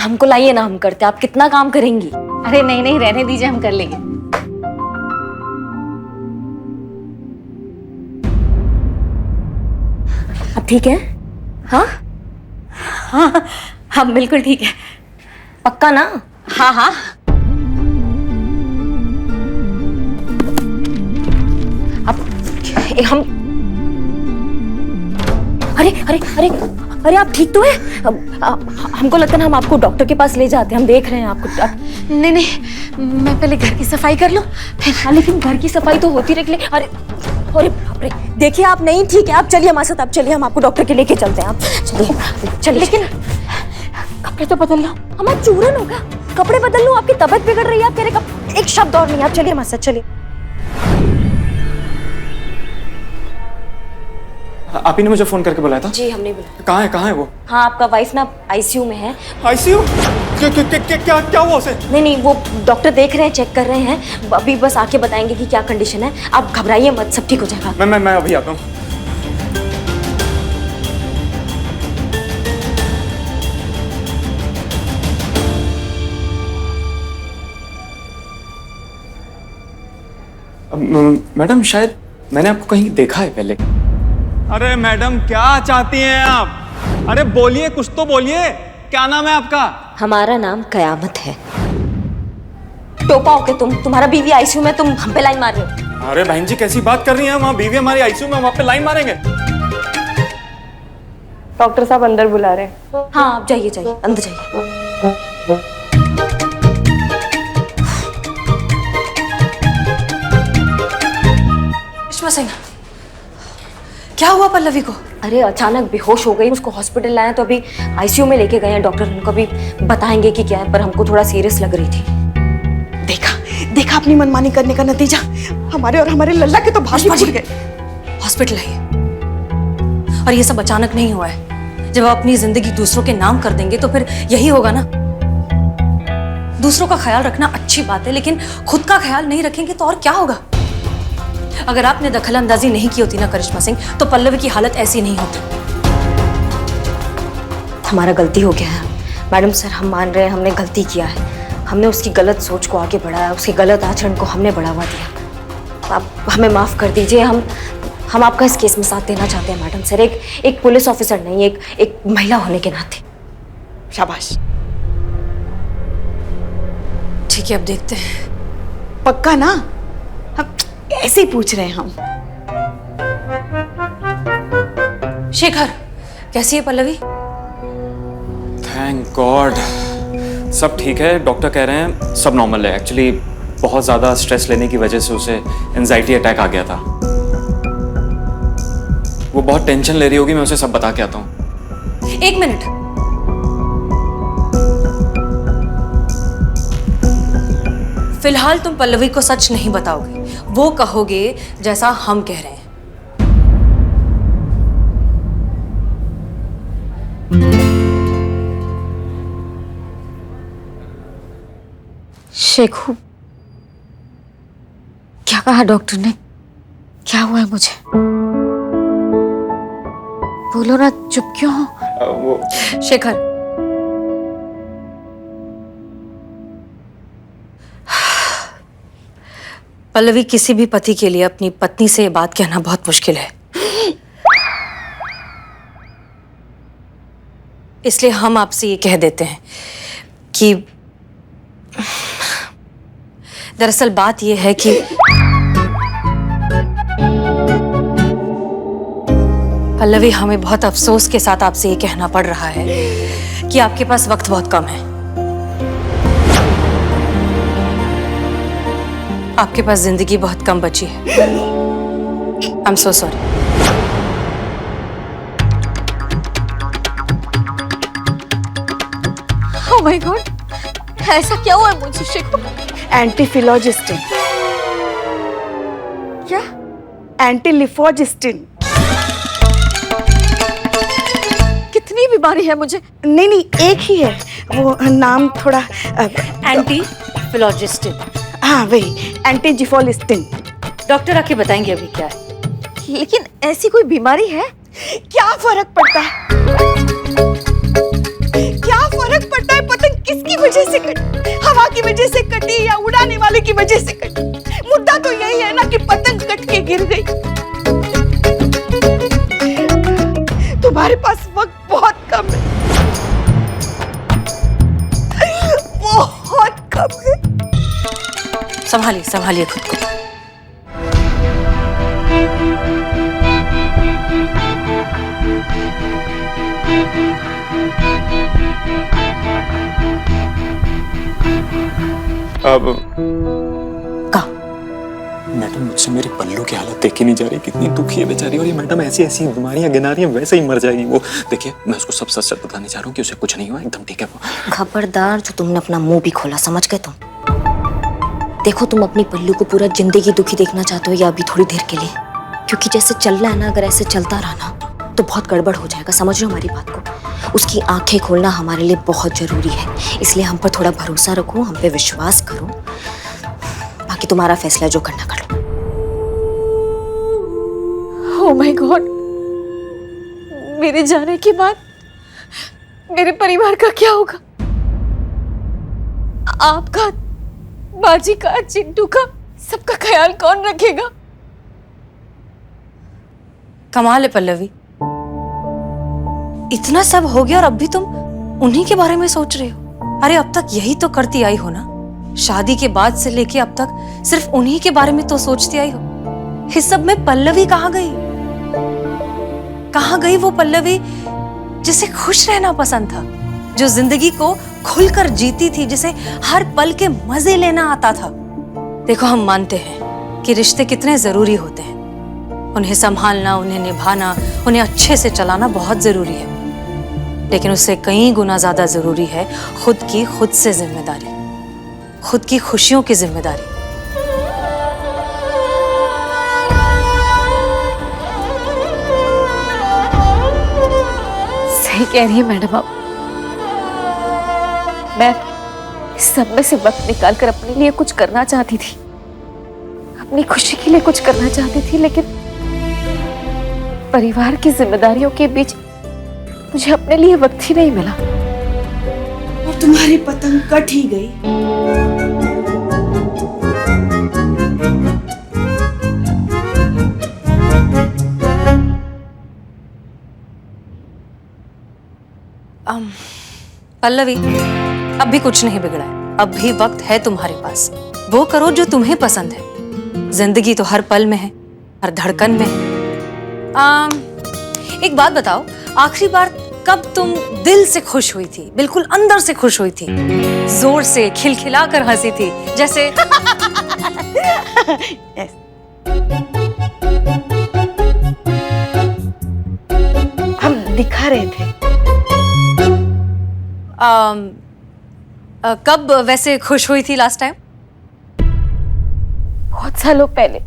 हमको लाइए ना, हम करते। आप कितना काम करेंगी? अरे नहीं नहीं, रहने दीजिए, हम कर लेंगे। अब ठीक है? हाँ हाँ हम बिल्कुल ठीक है। पक्का ना? हाँ हाँ। अब हम अरे अरे अरे अरे आप ठीक तो है? हमको लगता है ना हम आपको डॉक्टर के पास ले जाते हैं। हम देख रहे हैं आपको। नहीं नहीं, मैं पहले घर की सफाई कर लूं। हाँ लेकिन घर की सफाई तो होती रही। अरे अरे बाप रे, देखिए आप नहीं ठीक है। आप चलिए हमारे साथ, आप चलिए, हम आपको डॉक्टर के लेके चलते हैं। आप चलिए चलिए। लेकिन कपड़े तो बदल लो। हमारा चूरन होगा, कपड़े बदल लो। आपकी तबीयत बिगड़ रही है, आप कह रहे एक शब्द और नहीं। आप चलिए हमारे साथ, चलिए। आप ही ने मुझे फोन करके बुलाया था? जी हमने बुलाया। कहाँ है वो? हाँ आपका वाइफ ना आईसीयू में है। आईसीयू? क्या हुआ उसे? नहीं, वो डॉक्टर देख रहे हैं, चेक कर रहे हैं। अभी बस आके बताएंगे कि क्या कंडीशन है। आप घबराइए मत, सब ठीक हो जाएगा। मैं अभी आता हूँ। मैडम शायद मैंने आपको कहीं देखा है पहले। अरे मैडम क्या चाहती हैं आप? अरे बोलिए, कुछ तो बोलिए। क्या नाम है आपका? हमारा नाम कयामत है। टोपा हो के तुम्हारा बीवी आईसीयू में, तुम हम पे लाइन मार रहे हो। अरे बहन जी कैसी बात कर रही हैं? वहाँ बीवी हमारी आईसीयू में, वहाँ पे लाइन मारेंगे? डॉक्टर साहब अंदर बुला रहे हैं। हाँ आप जाइए जाइए, अंदर जाइए। सिंह, क्या हुआ पल्लवी को? अरे अचानक बेहोश हो गई, उसको हॉस्पिटल लाया तो अभी आईसीयू में लेके गए हैं डॉक्टर। उनको भी बताएंगे कि क्या है, पर हमको थोड़ा सीरियस लग रही थी। देखा अपनी मनमानी करने का नतीजा। हमारे और हमारे लल्ला के तो भाषण फूट गए। हॉस्पिटल आइए। और ये सब अचानक नहीं हुआ है। जब आप अपनी जिंदगी दूसरों के नाम कर देंगे तो फिर यही होगा ना। दूसरों का ख्याल रखना अच्छी बात है, लेकिन खुद का ख्याल नहीं रखेंगे तो और क्या होगा? अगर आपने दखल अंदाजी नहीं की होती ना करिश्मा सिंह, तो पल्लवी की हालत ऐसी नहीं होती। हमारा गलती हो गया है मैडम सर, हम मान रहे हैं हमने गलती किया है। हमने उसकी गलत सोच को आगे बढ़ाया, उसके गलत आचरण को हमने बढ़ावा दिया। आप हमें माफ कर दीजिए। हम आपका इस केस में साथ देना चाहते हैं मैडम सर। एक पुलिस ऑफिसर नहीं, एक महिला होने के नाते। शाबाश। ठीक है, अब देखते हैं। पक्का ना? हम ऐसे ही पूछ रहे हैं हम। शेखर, कैसी है पल्लवी? थैंक गॉड सब ठीक है। डॉक्टर कह रहे हैं सब नॉर्मल है। एक्चुअली बहुत ज़्यादा स्ट्रेस लेने की वजह से उसे एंजाइटी अटैक आ गया था। वो बहुत टेंशन ले रही होगी, मैं उसे सब बता के आता हूँ। एक मिनट। फिलहाल तुम पल्लवी को सच नहीं बताओगे, वो कहोगे जैसा हम कह रहे हैं। शेखू, क्या कहा डॉक्टर ने? क्या हुआ है मुझे? बोलो ना, चुप क्यों हो? शेखर, पल्लवी, किसी भी पति के लिए अपनी पत्नी से ये बात कहना बहुत मुश्किल है। इसलिए हम आपसे ये कह देते हैं कि दरअसल बात ये है कि पल्लवी, हमें बहुत अफसोस के साथ आपसे ये कहना पड़ रहा है कि आपके पास वक्त बहुत कम है। आपके पास जिंदगी बहुत कम बची है। I am so sorry. Oh my God, ऐसा क्या हुआ है मुझे शेखू? एंटीफिलोजिस्टिन। क्या? एंटीलिफोजिस्टिन। कितनी बीमारी है मुझे? नहीं, एक ही है। वो नाम थोड़ा एंटीफिलोजिस्टिन। हाँ वही, एंटीजिफोलिस्टिन। डॉक्टर आके बताएंगे अभी क्या है। लेकिन ऐसी कोई बीमारी है? क्या फर्क पड़ता है? क्या फर्क पड़ता है? पता वजह से कटी, हवा की वजह से कटी या उड़ाने वाले की वजह से कटी, मुद्दा तो यही है ना कि पतंग कट के गिर गई। तुम्हारे पास वक्त बहुत कम है, बहुत कम है। संभालिए संभालिए खुद को। अब कहा मैडम, मुझसे मेरी पल्लू की हालत देखी नहीं जा रही, कितनी दुखी है बेचारी। और ये मैडम ऐसी ऐसी बीमारियां गिना रही है, वैसे ही मर जाएगी वो। देखिए, मैं उसको सब सच सच बताने जा रहा हूँ कि उसे कुछ नहीं हुआ, एकदम ठीक है वो। खबरदार, जो तुमने अपना मुंह भी खोला, समझ गए तुम? देखो, तुम अपनी पल्लू को पूरा जिंदगी दुखी देखना चाहते हो या अभी थोड़ी देर के लिए? क्योंकि जैसे चल रहा है ना, अगर ऐसे चलता रहा ना तो बहुत गड़बड़ हो जाएगा, समझ रहे हो हमारी बात को? उसकी आंखें खोलना हमारे लिए बहुत जरूरी है, इसलिए हम पर थोड़ा भरोसा रखो, हम पे विश्वास करो, बाकी तुम्हारा फैसला जो करना कर लो। ओह माय गॉड, मेरे जाने के बाद मेरे परिवार का क्या होगा? आपका, बाजी का, चिंटू का, सबका ख्याल कौन रखेगा? कमाल है पल्लवी, इतना सब हो गया और अब भी तुम उन्हीं के बारे में सोच रहे हो। अरे अब तक यही तो करती आई हो ना, शादी के बाद से लेके अब तक सिर्फ उन्हीं के बारे में तो सोचती आई हो। इस सब में पल्लवी कहाँ गई? कहाँ गई वो पल्लवी जिसे खुश रहना पसंद था, जो जिंदगी को खुलकर जीती थी, जिसे हर पल के मजे लेना आता था? देखो, हम मानते हैं कि रिश्ते कितने जरूरी होते हैं, उन्हें संभालना, उन्हें निभाना, उन्हें अच्छे से चलाना बहुत जरूरी है, लेकिन उससे कई गुना ज्यादा जरूरी है खुद से जिम्मेदारी, खुद की खुशियों की जिम्मेदारी। सही कह रही है मैडम आप। मैं इस सब में से वक्त निकाल कर अपने लिए कुछ करना चाहती थी, अपनी खुशी के लिए कुछ करना चाहती थी, लेकिन परिवार की जिम्मेदारियों के बीच मुझे अपने लिए वक्त ही नहीं मिला। और तुम्हारी पतंग कट ही गई। पल्लवी, अब भी कुछ नहीं बिगड़ा है, अब भी वक्त है तुम्हारे पास। वो करो जो तुम्हें पसंद है। जिंदगी तो हर पल में है, हर धड़कन में है। एक बात बताओ, आखिरी बार कब तुम दिल से खुश हुई थी, बिल्कुल अंदर से खुश हुई थी, जोर से खिलखिला कर हंसी थी, जैसे हम दिखा रहे थे। कब वैसे खुश हुई थी लास्ट टाइम? बहुत सालों पहले,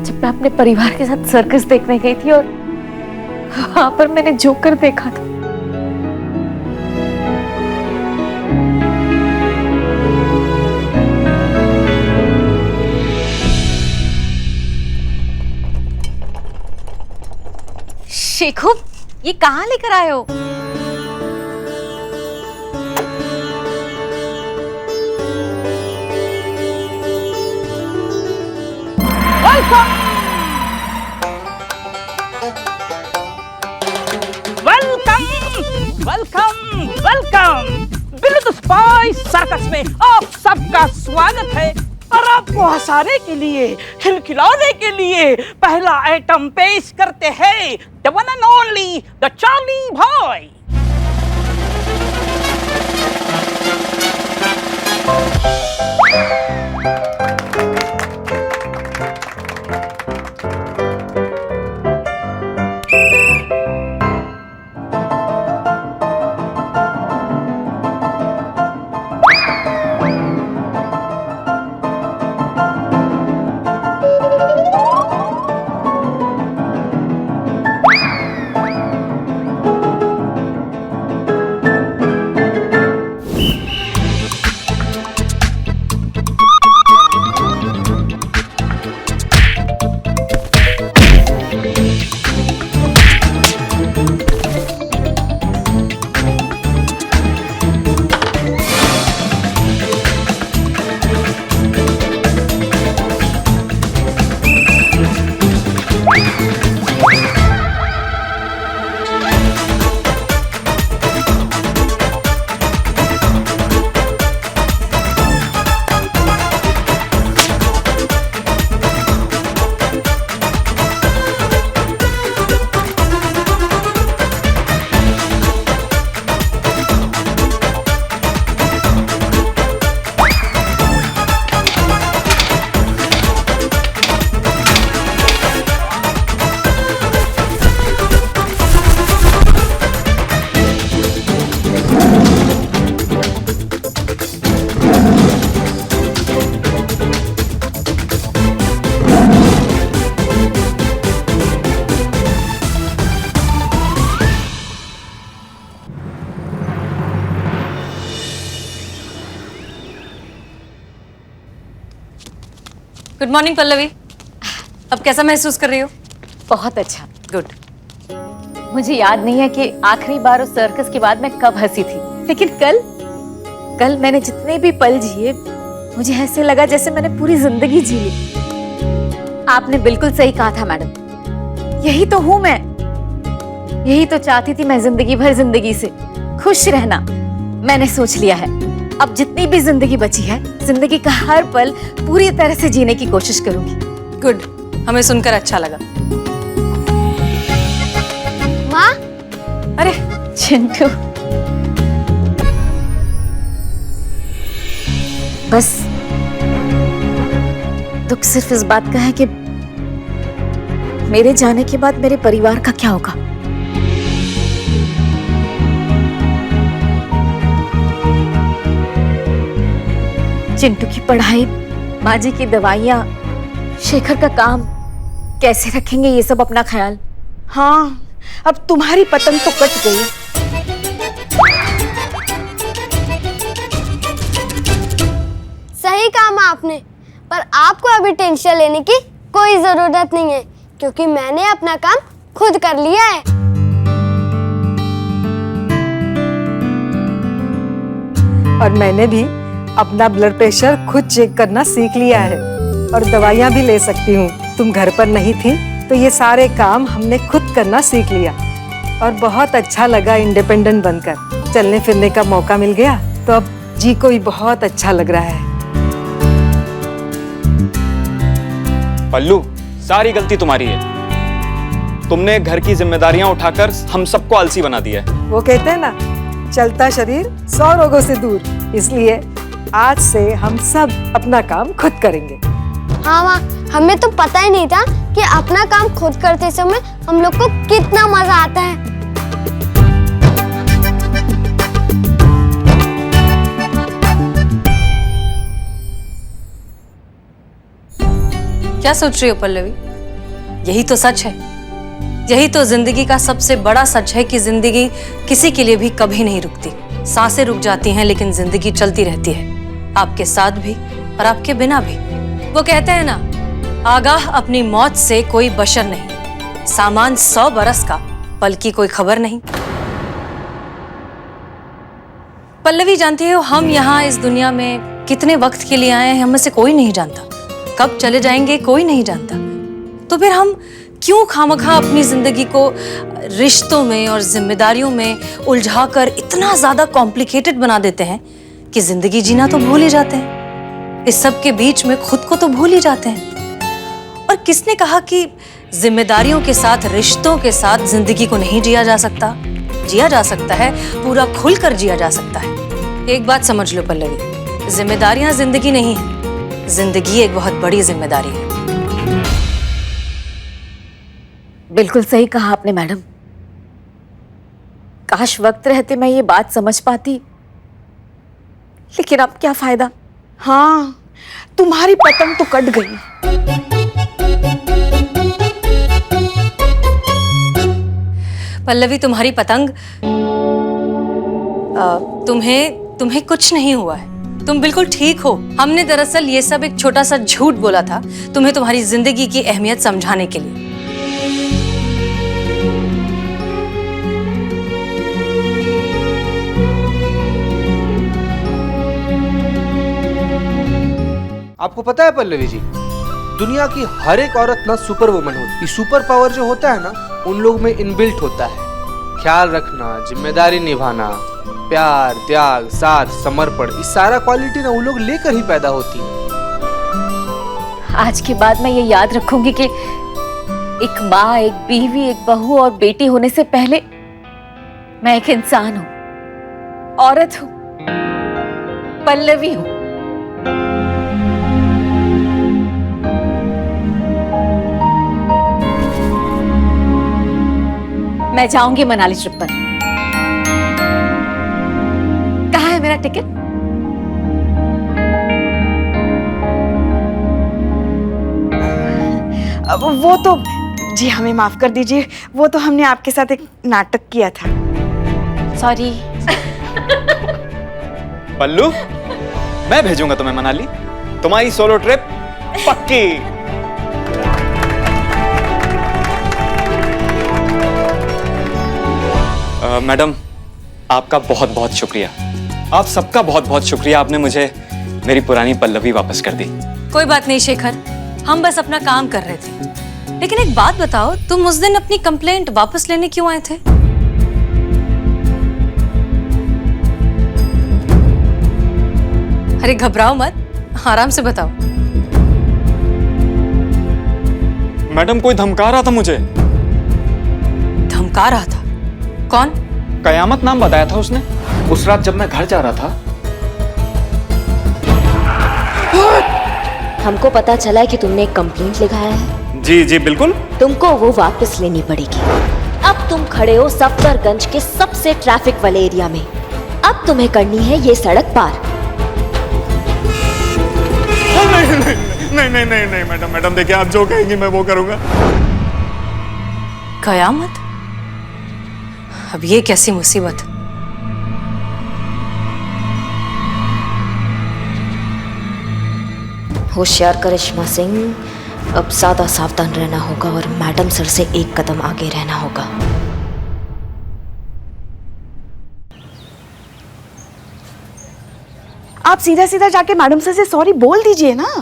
जब मैं अपने परिवार के साथ सर्कस देखने गई थी और वहां पर मैंने जोकर देखा था। शेखू, ये कहाँ लेकर आए हो? वेलकम वेलकम बिल्कुल स्पाइस सर्कस में आप सबका स्वागत है। और आपको हंसाने के लिए, खिलखिलाने के लिए पहला आइटम पेश करते हैं the one and only the Charlie boy. Good morning Pallavi. अब कैसा महसूस कर रही हो? बहुत अच्छा। गुड। मुझे याद नहीं है कि आखिरी बार उस सर्कस के बाद मैं कब हंसी थी, लेकिन कल मैंने जितने भी पल जिए मुझे ऐसे लगा जैसे मैंने पूरी जिंदगी जी ली। आपने बिल्कुल सही कहा था मैडम, यही तो हूं मैं, यही तो चाहती थी मैं जिंदगी भर जिंदगी से खुश रहना। मैंने सोच लिया है अब जितनी भी जिंदगी बची है, जिंदगी का हर पल पूरी तरह से जीने की कोशिश करूंगी। गुड, हमें सुनकर अच्छा लगा। माँ, अरे चिंटू, बस दुख सिर्फ इस बात का है कि मेरे जाने के बाद मेरे परिवार का क्या होगा। चिंटू की पढ़ाई, माँ जी की दवाइयाँ, शेखर का काम, कैसे रखेंगे ये सब अपना ख्याल। हाँ, अब तुम्हारी पतंग तो कट गई। सही कहा माँ आपने, पर आपको अभी टेंशन लेने की कोई जरूरत नहीं है, क्योंकि मैंने अपना काम खुद कर लिया है। और मैंने भी अपना ब्लड प्रेशर खुद चेक करना सीख लिया है और दवाइयाँ भी ले सकती हूँ। तुम घर पर नहीं थी तो ये सारे काम हमने खुद करना सीख लिया और बहुत अच्छा लगा। इंडिपेंडेंट बनकर चलने फिरने का मौका मिल गया तो अब जी को भी बहुत अच्छा लग रहा है। पल्लू, सारी गलती तुम्हारी है। तुमने घर की जिम्मेदारियां उठाकर हम सबको आलसी बना दिया है। वो कहते हैं ना, चलता शरीर 100 रोगों से दूर, इसलिए आज से हम सब अपना काम खुद करेंगे। हाँ माँ, हमें तो पता ही नहीं था कि अपना काम खुद करते समय हम लोग को कितना मजा आता है। क्या सोच रही हो पल्लवी? यही तो सच है, यही तो जिंदगी का सबसे बड़ा सच है कि जिंदगी किसी के लिए भी कभी नहीं रुकती। सांसें रुक जाती हैं लेकिन जिंदगी चलती रहती है, आपके साथ भी और आपके बिना भी। वो कहते हैं ना, आगाह अपनी मौत से कोई बशर नहीं, सामान 100 बरस का, पल की कोई खबर नहीं। पल्लवी, जानती हो हम यहाँ इस दुनिया में कितने वक्त के लिए आए हैं, हम में से कोई नहीं जानता। कब चले जाएंगे कोई नहीं जानता। तो फिर हम क्यों खामखा अपनी जिंदगी को रिश्तों में और जिम्मेदारियों में उलझाकर इतना ज्यादा कॉम्प्लिकेटेड बना देते हैं कि जिंदगी जीना तो भूल ही जाते हैं, इस सब के बीच में खुद को तो भूल ही जाते हैं। और किसने कहा कि जिम्मेदारियों के साथ, रिश्तों के साथ जिंदगी को नहीं जिया जा सकता? जिया जा सकता है, पूरा खुलकर जिया जा सकता है। एक बात समझ लो पल्लवी, जिम्मेदारियां जिंदगी नहीं है, जिंदगी एक बहुत बड़ी जिम्मेदारी है। बिल्कुल सही कहा आपने मैडम। काश वक्त रहते मैं ये बात समझ पाती, लेकिन अब क्या फायदा। हाँ, तुम्हारी पतंग तो कट गई। पल्लवी, तुम्हारी पतंग, तुम्हें कुछ नहीं हुआ है, तुम बिल्कुल ठीक हो। हमने दरअसल ये सब एक छोटा सा झूठ बोला था तुम्हें तुम्हारी जिंदगी की अहमियत समझाने के लिए। आपको पता है पल्लवी जी, दुनिया की हर एक औरत ना सुपर वुमन होती। सुपर पावर जो होता है ना, उन लोग में इनबिल्ट होता है। ख्याल रखना, जिम्मेदारी निभाना, प्यार, त्याग, साथ, समर्पण, इस सारा क्वालिटी ना उन लोग लेकर ही पैदा होती है। आज के बाद मैं ये याद रखूंगी कि एक माँ, एक बीवी, एक बहू और बेटी होने से पहले मैं एक इंसान हूं, औरत हूं, पल्लवी हूं। मैं जाऊंगी मनाली ट्रिप पर। कहाँ है मेरा टिकट? अब वो तो जी हमें माफ कर दीजिए, वो तो हमने आपके साथ एक नाटक किया था। सॉरी। पल्लू, मैं भेजूंगा तुम्हें मनाली। तुम्हारी सोलो ट्रिप पक्की। मैडम, आपका बहुत बहुत शुक्रिया। आप सबका बहुत बहुत शुक्रिया, आपने मुझे मेरी पुरानी पल्लवी वापस कर दी। कोई बात नहीं शेखर, हम बस अपना काम कर रहे थे। लेकिन एक बात बताओ, तुम उस दिन अपनी कंप्लेंट वापस लेने क्यों आए थे? अरे घबराओ मत, आराम से बताओ। मैडम, कोई धमका रहा था मुझे। धमका रहा था? कौन? कयामत नाम बताया था उसने उस रात जब मैं घर जा रहा था। हमको पता चला है कि तुमने एक कंप्लेंट लिखाया है। जी जी बिल्कुल। तुमको वो वापस लेनी पड़ेगी। अब तुम खड़े हो सफदरगंज के सबसे ट्रैफिक वाले एरिया में। अब तुम्हें करनी है ये सड़क पार। नहीं मैडम देखिए, आप जो कहेंगी मैं वो करूंगा। कयामत? अब ये कैसी मुसीबत? होशियार करिश्मा सिंह, अब ज्यादा सावधान रहना होगा और मैडम सर से एक कदम आगे रहना होगा। आप सीधा सीधा जाके मैडम सर से सॉरी बोल दीजिए ना।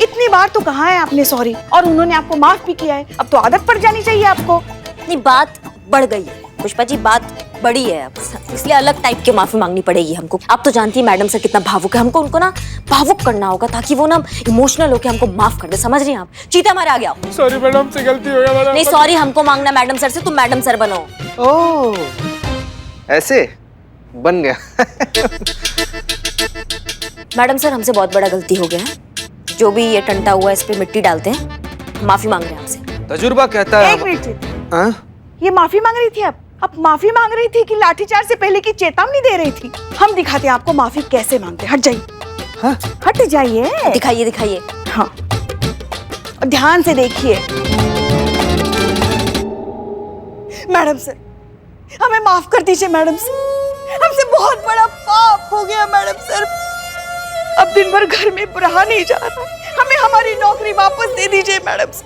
इतनी बार तो कहा है आपने सॉरी, और उन्होंने आपको माफ भी किया है। अब तो आदत पड़ जानी चाहिए आपको। नहीं, बात बढ़ गई है पुष्पा जी, बात बड़ी है अब, इसलिए अलग टाइप की माफी मांगनी पड़ेगी हमको। आप तो जानती है मैडम सर कितना भावुक है, हमको उनको ना भावुक करना होगा ताकि वो ना इमोशनल होकर हमको माफ कर दे। समझ रही हैं आप? चीते हमारे आगे आओ। सॉरी मैडम, से गलती हो गया। नहीं, सॉरी हमको मांगना मैडम सर से, तुम मैडम सर बनो। ओह, ऐसे बन गया। मैडम सर, हमसे बहुत बड़ा गलती हो गया है। जो भी ये टंटा हुआ है इस पे मिट्टी डालते हैं, माफी मांग रहे हैं आपसे। तजुर्बा कहता है। एक मिनट, ये माफी मांग रही थी आप माफी मांग रही थी कि लाठीचार्ज से पहले की चेतावनी दे रही थी? हम दिखाते हैं आपको माफी कैसे मांगते। हट जाइए। हाँ? हट जाइए। दिखाइए दिखाइए। हाँ, और ध्यान से देखिए। मैडम सर, हमें माफ कर दीजिए मैडम सर, हमसे बहुत बड़ा पाप हो गया मैडम सर। अब दिन भर घर में रहा नहीं जा रहा, हमें हमारी नौकरी वापस दे दीजिए मैडम सर।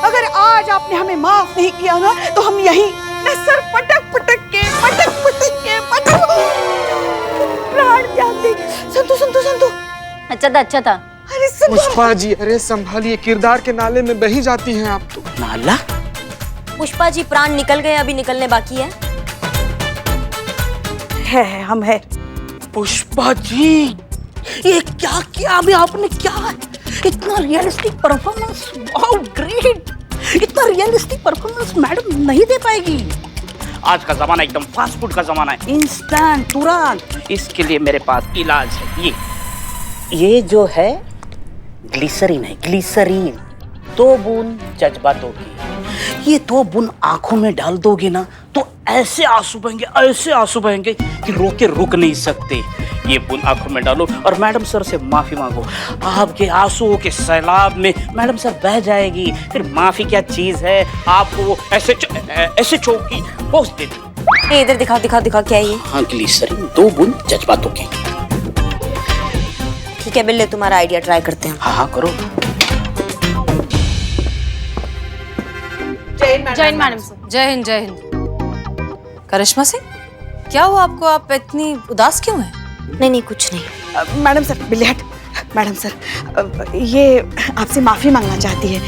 अगर आज आपने हमें माफ नहीं किया ना, तो हम यहीं सर पटक पटक के प्राण त्याग देंगे। संतु। अच्छा था। अरे संतु। पुष्पा जी, अरे संभालिए, किरदार के नाले में बही जाती हैं आप तो। नाला? पुष्पा जी, प्राण निकल गए, अभी निकलने बाकी है। हम है। पुष्पा जी, ये क्या किया अभी आपने? क्या इतना रियलिस्टिक परफॉर्मेंस, वाओ ग्रेट। इतना रियलिस्टिक परफॉर्मेंस मैडम नहीं दे पाएगी। आज का जमाना एकदम फास्ट फूड का जमाना है, इंस्टेंट, तुरंत। इसके लिए मेरे पास इलाज है। ये जो है ग्लिसरीन है, ग्लिसरीन। 2 बूंद जज्बातों की, ये 2 बूंद आंखों में डाल दोगे ना तो ऐसे आंसू बहेंगे कि रोके रुक नहीं सकते। ये बूंद आंखों में डालो और मैडम सर से माफी मांगो। आपके आंसुओं के सैलाब में मैडम सर बह जाएगी। फिर माफी क्या चीज है, आपको वो ऐसे चौकी पोंछ देती। इधर दिखाओ क्या है ये? हाँ, ग्लिसरीन, 2 बूंद जज्बातों की। ठीक है बिल्ले, तुम्हारा आइडिया ट्राई करते हैं। हाँ करो। जय हिंद मैडम सर। जय हिंद। करिश्मा सिंह, क्या हुआ आपको? आप इतनी उदास क्यों हैं? नहीं कुछ नहीं। मैडम सर, बिल्ले हट। मैडम सर, ये आपसे माफी मांगना चाहती है।